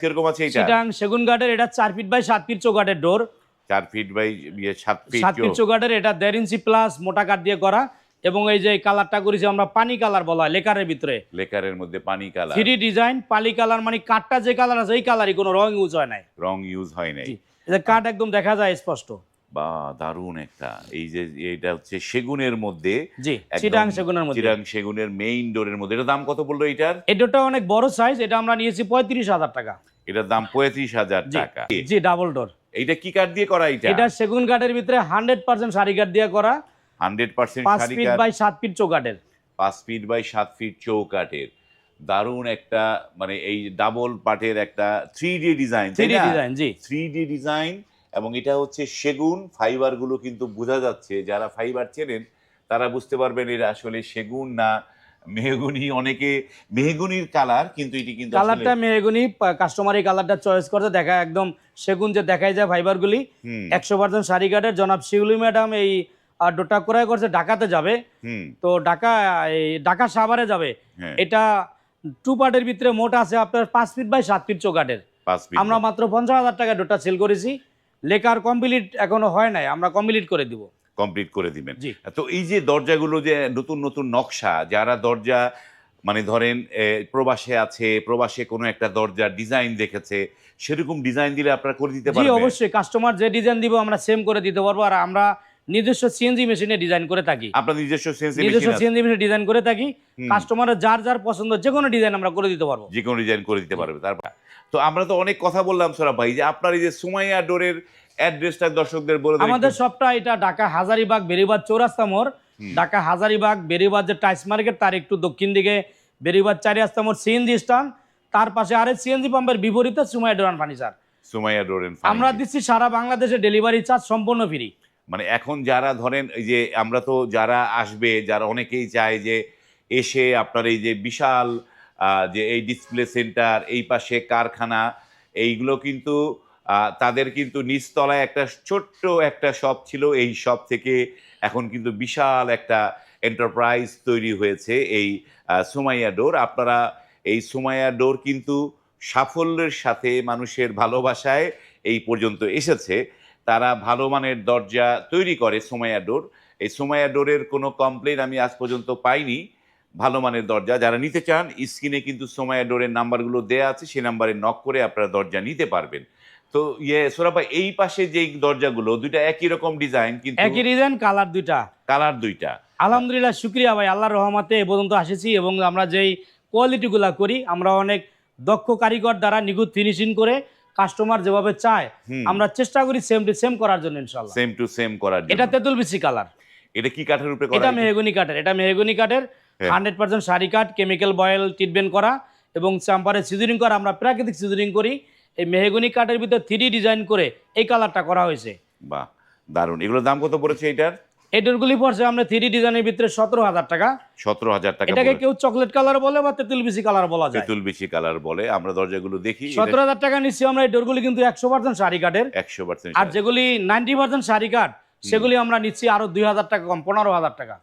কিরকম আছে এটা? চিটাং সেগুন কাঠের, এটা 4 ফিট বাই 7 ফিট চৌকাঠের door. 4 feet by 7 feet 7 feet চৌকাঠের, এটা 1.5 ইঞ্চি প্লাস মোটা কাঠ দিয়ে করা। এবং এই যে কালারটা করেছি আমরা পানি কালার বলা হয় লেকারের ভিতরে, লেকারের মধ্যে পানি কালার 3D ডিজাইন পানি কালার, মানে কাঠটা যে কালার আছে এই কালারই, কোনো রং ইউজ হয় নাই। রং ইউজ হয় নাই। এই যে কাঠ একদম দেখা যায় স্পষ্ট। বা দারুণ একটা, এই যে এটা হচ্ছে সেগুনের মধ্যে, জি চিটাং সেগুনের মধ্যে, চিটাং সেগুনের মেইন ডোরের মধ্যে। এটা দাম কত বললো এটার? এই ডোরটা অনেক বড় সাইজ, এটা আমরা নিয়েছি 35,000 টাকা। এটার দাম 35,000 টাকা। জি ডাবল ডোর। এটা কি কাঠ দিয়ে করা? এটা সেগুন কাঠের ভিতরে 100% সারি কাঠ দিয়ে করা, 100% 5 সারি ফিট কাঠ, বাই 7 ফিট চৌকাঠের। 5 ফিট বাই 7 ফিট চৌকাঠের। দারুণ একটা, মানে এই ডাবল পার্টের একটা 3D ডিজাইন, 3D ডিজাইন, জি 3D ডিজাইন। এবং এটা হচ্ছে সেগুন, ফাইবারগুলো কিন্তু বোঝা যাচ্ছে, যারা ফাইবার চেনেন তারা বুঝতে পারবেন এটা আসলে সেগুন না মেহগনি। অনেকে মেহগনির কালার, কিন্তু এটি কিন্তু কালারটা মেহগনি, কাস্টমার এই কালারটা চয়েস করতে, দেখা একদম সেগুন যে দেখাই যায় ফাইবারগুলি 100% সারি কাঠের। জনাব শিউলি ম্যাডাম এই ডোরটা ক্রয় করছে, ঢাকাতে যাবে, তো ঢাকা সাভারে যাবে। এটা 2 পার্টের ভিতরে মোট আছে আপনার 5 ফিট বাই 7 ফিট চৌকাঠের। আমরা মাত্র 50,000 টাকা ডোরটা সেল করেছি। লেকার কমপ্লিট এখনো হয় নাই, আমরা কমপ্লিট করে দিব, কমপ্লিট করে দিবেন। তো এই যে দরজাগুলো যে নতুন নতুন নকশা, যারা দরজা মানে ধরেন প্রবাসে আছে, প্রবাসে কোনো একটা দরজার ডিজাইন দেখেছে, সেরকম ডিজাইন দিলে আপনারা করে দিতে পারবেন? জি অবশ্যই, কাস্টমার যে ডিজাইন দিব আমরা সেম করে দিতে পারবো। আর আমরা নিজস্ব সিএনজি মেশিনে ডিজাইন করে থাকি। আপনার নিজস্ব সিএনজি মেশিনে ডিজাইন করে থাকি। কাস্টমারের যার যার পছন্দ যে কোনো ডিজাইন আমরা করে দিতে পারবো, যে কোনো ডিজাইন করে দিতে পারবে। তারপর তো আমরা তো অনেক কথা বললাম সোহরাব ভাই, যে আপনার এই যে সুমাইয়া ডোরের অ্যাড্রেসটা দর্শকদের বলে দেন। আমাদের শপটা এটা ঢাকা হাজারীবাগ বেরিবাদ চৌরাস্তা মোড়। ঢাকা হাজারীবাগ বেরিবাদ যে টাইস মার্কেট, তার একটু দক্ষিণ দিকে বেরিবাদ 4 রাস্তা মোড় সিএনজি স্ট্যান্ড, তার পাশে আরেক সিএনজি পাম্পের বিপরীতে Sumaiya door and furniture. Sumaiya door and আমরা দিচ্ছি সারা বাংলাদেশে ডেলিভারি চার্জ সম্পূর্ণ ফ্রি। মানে এখন যারা ধরেন এই যে আমরা তো যারা আসবে, যারা অনেকেই চায় যে এসে আপনার এই যে বিশাল যে এই ডিসপ্লে সেন্টার, এই পাশে কারখানা, এইগুলো কিন্তু তাদের কিন্তু নিচতলায় একটা ছোট্ট একটা শপ ছিল, এই শপ থেকে এখন কিন্তু বিশাল একটা এন্টারপ্রাইজ তৈরি হয়েছে এই সুমাইয়া ডোর। আপনারা এই সুমাইয়া ডোর কিন্তু সাফল্যের সাথে মানুষের ভালোবাসায় এই পর্যন্ত এসেছে। তারা ভালো মানের দরজা তৈরি করে সুমাইয়া ডোর। এই সুমাইয়া ডোরের কোনো কমপ্লেন আমি আজ পর্যন্ত পাইনি। ভালো মানের দরজা যারা নিতে চান, স্ক্রিনে কিন্তু সুমাইয়া ডোরের নাম্বারগুলো দেয়া আছে, সেই নাম্বারে নক করে আপনারা দরজা নিতে পারবেন। তো সোহরাব ভাই, এই পাশে যেই দরজাগুলো দুইটা একই রকম ডিজাইন, কিন্তু একই ডিজাইন, কালার দুইটা। আলহামদুলিল্লাহ, শুকরিয়া ভাই, আল্লাহর রহমতে এ পর্যন্ত আসেছি। এবং আমরা যেই কোয়ালিটিগুলা করি, আমরা অনেক দক্ষ কারিগর দ্বারা নিখুঁত ফিনিশিং করে কাস্টমার যেভাবে চায় আমরা চেষ্টা করি সেম টু সেম করার জন্য ইনশাআল্লাহ। সেম টু সেম করার জন্য। এটা তেঁতুল বিচি কালার। এটা কি কাঠের উপরে করা? এটা মেহগনি কাঠের। এটা মেহগনি কাঠের 100% সারি কাঠ, কেমিক্যাল বয়েল ট্রিটমেন্ট করা এবং চাম্পারে সিজনিং করা। আমরা প্রাকৃতিক সিজনিং করি। এই মেহগনি কাঠের ভিতরে 3D ডিজাইন করে এই কালারটা করা হয়েছে। বাহ, দারুণ। এগুলোর দাম কত পড়েছে এটার? এই ডোরগুলি পড়ছে আমরা 3D ডিজাইনের ভিতরে 17,000 টাকা। 17,000 টাকা। এটাকে কেউ চকলেট কালার বলে বা তেঁতুল বিচি কালার বলা যায়। তেঁতুল বিচি কালার বলে। আমরা দরজাগুলো দেখি। 17,000 টাকা নিচ্ছি আমরা। এই ডোরগুলি কিন্তু 100% সারি কাঠের। 100%। আর যেগুলি 90% সারি কাঠ, সেগুলি আমরা নিচ্ছি আরো 2,000 টাকা কম, 15,000 টাকা।